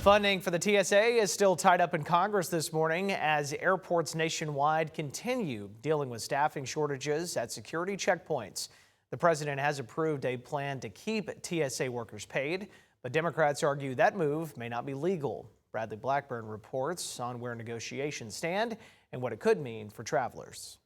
Funding for the TSA is still tied up in Congress this morning as airports nationwide continue dealing with staffing shortages at security checkpoints. The president has approved a plan to keep TSA workers paid, but Democrats argue that move may not be legal. Bradley Blackburn reports on where negotiations stand and what it could mean for travelers.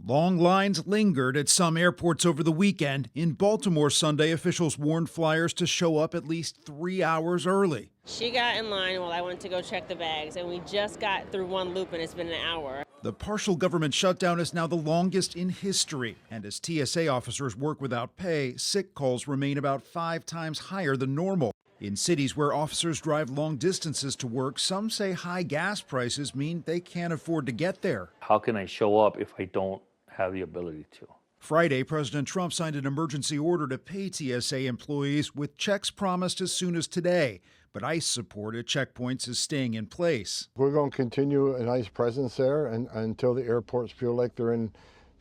Long lines lingered at some airports over the weekend. In Baltimore Sunday, officials warned flyers to show up at least 3 hours early. She got in line while I went to go check the bags, and we just got through one loop and it's been an hour. The partial government shutdown is now the longest in history. And as TSA officers work without pay, sick calls remain about 5 times higher than normal. In cities where officers drive long distances to work, some say high gas prices mean they can't afford to get there. How can I show up if I don't have the ability to? Friday, President Trump signed an emergency order to pay TSA employees with checks promised as soon as today. But ICE support at checkpoints is staying in place. We're going to continue an ICE presence there until the airports feel like they're in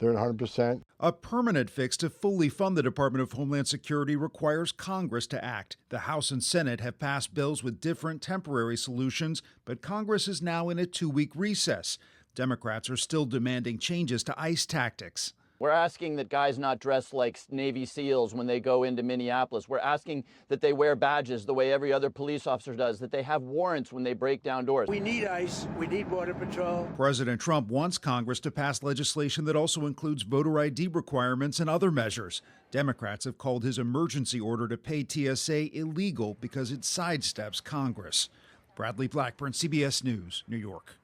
100%. A permanent fix to fully fund the Department of Homeland Security requires Congress to act. The House and Senate have passed bills with different temporary solutions, but Congress is now in a 2-week recess. Democrats are still demanding changes to ICE tactics. We're asking that guys not dress like Navy SEALs when they go into Minneapolis. We're asking that they wear badges the way every other police officer does, that they have warrants when they break down doors. We need ICE. We need Border Patrol. President Trump wants Congress to pass legislation that also includes voter ID requirements and other measures. Democrats have called his emergency order to pay TSA illegal because it sidesteps Congress. Bradley Blackburn, CBS News, New York.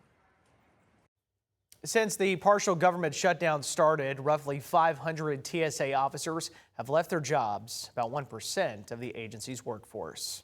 Since the partial government shutdown started, roughly 500 TSA officers have left their jobs, about 1% of the agency's workforce.